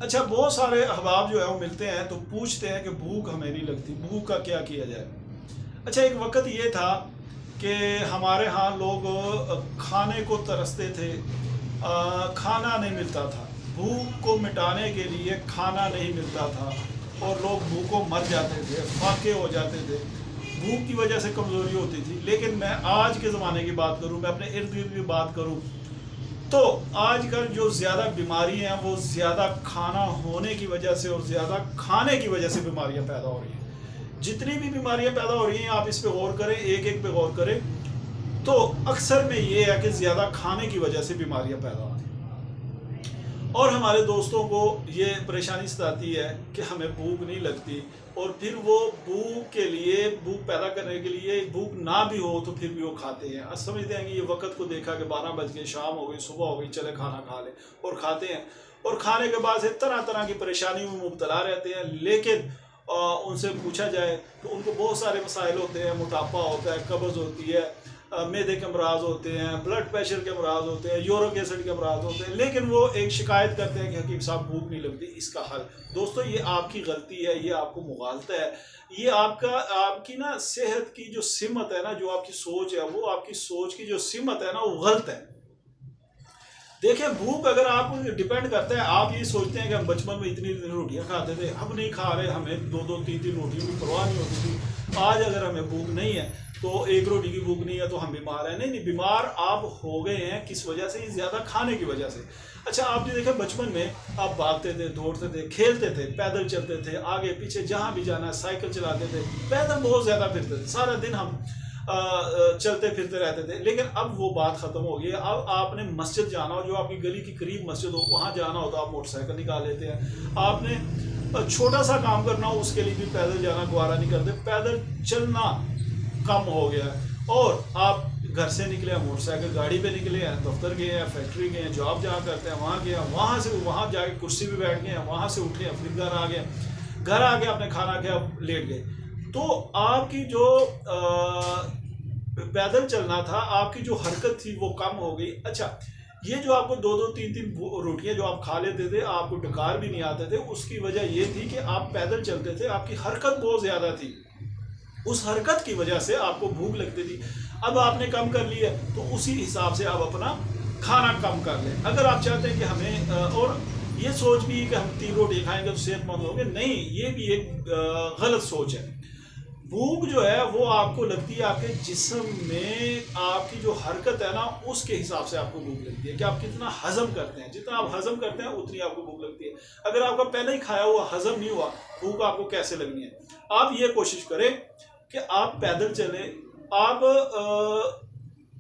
अच्छा, बहुत सारे अहबाब जो है वो मिलते हैं तो पूछते हैं कि भूख हमें नहीं लगती, भूख का क्या किया जाए। अच्छा, एक वक्त ये था कि हमारे यहाँ लोग खाने को तरसते थे, खाना नहीं मिलता था, भूख को मिटाने के लिए खाना नहीं मिलता था और लोग भूखों मर जाते थे, फाके हो जाते थे, भूख की वजह से कमज़ोरी होती थी। लेकिन मैं आज के ज़माने की बात करूँ, मैं अपने इर्द गिर्द की बात करूँ, तो आजकल जो ज़्यादा बीमारी हैं वो ज़्यादा खाना होने की वजह से और ज़्यादा खाने की वजह से बीमारियां पैदा हो रही हैं। जितनी भी बीमारियां पैदा हो रही हैं, आप इस पे गौर करें, एक एक पे गौर करें, तो अक्सर में ये है कि ज़्यादा खाने की वजह से बीमारियां पैदा होती हैं। और हमारे दोस्तों को ये परेशानी सताती है कि हमें भूख नहीं लगती, और फिर वो भूख के लिए, भूख पैदा करने के लिए, भूख ना भी हो तो फिर भी वो खाते हैं। आज समझते हैं कि ये वक्त को देखा कि 12 बज गए, शाम हो गई, सुबह हो गई, चले खाना खा ले, और खाते हैं। और खाने के बाद से तरह तरह की परेशानियों में मुब्तला रहते हैं। लेकिन उनसे पूछा जाए तो उनको बहुत सारे मसाइल होते हैं, मोटापा होता है, कब्ज़ होती है, मैदे के अमराज होते हैं, ब्लड प्रेशर के अमराज होते हैं, यूरिक एसिड के अमराज होते हैं, लेकिन वो एक शिकायत करते हैं कि हकीम साहब भूख नहीं लगती। इसका हल दोस्तों, ये आपकी गलती है, ये आपको मुगालता है, ये आपकी ना सेहत की जो सिमत है ना, जो आपकी सोच है, वो आपकी सोच की जो सिमत है ना, वो गलत है। देखिए, भूख अगर आप डिपेंड करता है, आप ये सोचते हैं कि हम बचपन में इतनी रोटियां खाते थे, अब नहीं खा रहे, हमें 2-2 3-3 रोटियों की परवाह नहीं होती थी। आज अगर हमें भूख नहीं है तो एक रोटी की भूख नहीं है तो हम बीमार हैं। नहीं, बीमार आप हो गए हैं किस वजह से? ज़्यादा खाने की वजह से। अच्छा, आपने देखा बचपन में आप भागते थे, दौड़ते थे, खेलते थे, पैदल चलते थे, आगे पीछे जहाँ भी जाना है साइकिल चलाते थे, पैदल बहुत ज़्यादा फिरते थे, सारा दिन हम चलते फिरते रहते थे। लेकिन अब वो बात ख़त्म हो गई है। अब आपने मस्जिद जाना हो, जो आपकी गली की करीब मस्जिद हो, वहाँ जाना हो तो आप मोटरसाइकिल निकाल लेते हैं। आपने छोटा सा काम करना हो, उसके लिए भी पैदल जाना गवारा नहीं करते, पैदल चलना कम हो गया है। और आप घर से निकले हैं, मोटरसाइकिल गाड़ी पे निकले हैं, दफ्तर गए हैं, फैक्ट्री गए हैं, जॉब जहाँ करते हैं वहाँ गए हैं, वहाँ से वहाँ जाके कुर्सी पे बैठ गए हैं, वहाँ से उठे हैं, फिर घर आ गए, घर आके आपने खाना खाया, लेट गए। तो आपकी जो पैदल चलना था, आपकी जो हरकत थी वो कम हो गई। अच्छा, ये जो आपको 2-2 3-3 रोटियां जो आप खा लेते थे, आपको डकार भी नहीं आते थे, उसकी वजह ये थी कि आप पैदल चलते थे, आपकी हरकत बहुत ज़्यादा थी, उस हरकत की वजह से आपको भूख लगती थी। अब आपने कम कर लिया तो उसी हिसाब से आप अपना खाना कम कर लें। अगर आप चाहते हैं कि हमें, और ये सोच भी कि हम 3 रोटी खाएंगे तो सेहतमंद होंगे, नहीं, ये भी एक गलत सोच है। भूख जो है वो आपको लगती है आपके जिस्म में, आपकी जो हरकत है ना उसके हिसाब से आपको भूख लगती है कि आप कितना हजम करते हैं। जितना आप हजम करते हैं उतनी आपको भूख लगती है। अगर आपका पहले ही खाया हुआ हजम नहीं हुआ, भूख आपको कैसे लगनी है? आप ये कोशिश करें कि आप पैदल चलें, आप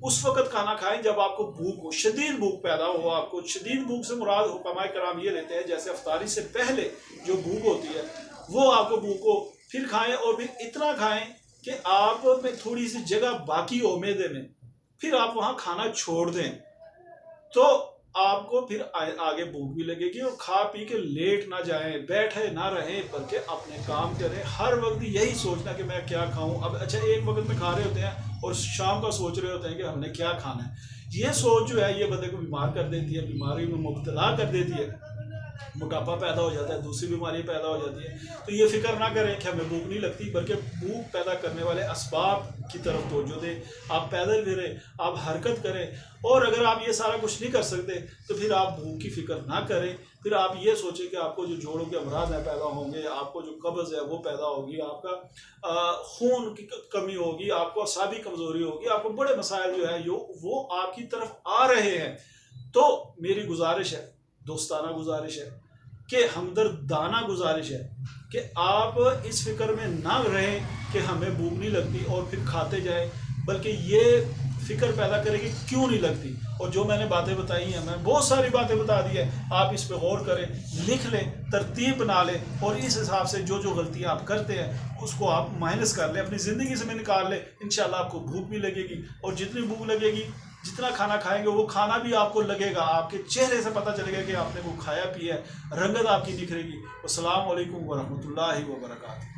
उस वक्त खाना खाएं जब आपको भूख हो, शदीद भूख पैदा हो। आपको शदीद भूख से मुराद हुक्माए कराम ये लेते हैं, जैसे अफ्तारी से पहले जो भूख होती है वो आपको भूख हो, फिर खाएं, और फिर इतना खाएं कि आप में थोड़ी सी जगह बाकी हो मैदे में, फिर आप वहाँ खाना छोड़ दें, तो आपको फिर आगे भूख भी लगेगी। और खा पी के लेट ना जाएं, बैठे ना रहें, बल्कि अपने काम करें। हर वक्त यही सोचना कि मैं क्या खाऊं। अब अच्छा, एक वक्त में खा रहे होते हैं और शाम का सोच रहे होते हैं कि हमने क्या खाना है। ये सोच जो है ये बंदे को बीमार कर देती है, बीमारी में मुब्तला कर देती है, मोटापा पैदा हो जाता है, दूसरी बीमारी पैदा हो जाती है। तो ये फिक्र ना करें कि हमें भूख नहीं लगती, बल्कि भूख पैदा करने वाले असबाब की तरफ तवज्जो दें। आप पैदल फिरें, आप हरकत करें, और अगर आप ये सारा कुछ नहीं कर सकते तो फिर आप भूख की फिक्र ना करें। फिर आप ये सोचें कि आपको जो जोड़ों के अमराज हैं पैदा होंगे, आपको जो कब्ज़ है वो पैदा होगी, आपका खून की कमी होगी, आपको असाबी कमज़ोरी होगी, आपको बड़े मसाइल जो है वो आपकी तरफ आ रहे हैं। तो मेरी गुजारिश है, दोस्ताना गुजारिश है, कि हमदर्दाना गुजारिश है कि आप इस फिक्र में ना रहें कि हमें भूख नहीं लगती और फिर खाते जाएं, बल्कि ये फिक्र पैदा करें कि क्यों नहीं लगती। और जो मैंने बातें बताई हैं, मैं बहुत सारी बातें बता दी है, आप इस पे गौर करें, लिख लें, तरतीब बना लें, और इस हिसाब से जो जो गलतियां आप करते हैं उसको आप माइनस कर लें, अपनी ज़िंदगी से निकाल लें। इंशाल्लाह आपको भूख भी लगेगी, और जितनी भूख लगेगी, जितना खाना खाएंगे वो खाना भी आपको लगेगा, आपके चेहरे से पता चलेगा कि आपने वो खाया पिया है, रंगत आपकी दिख रहेगी। अस्सलाम वालेकुम वरहमतुल्लाहि वबरकातुहू।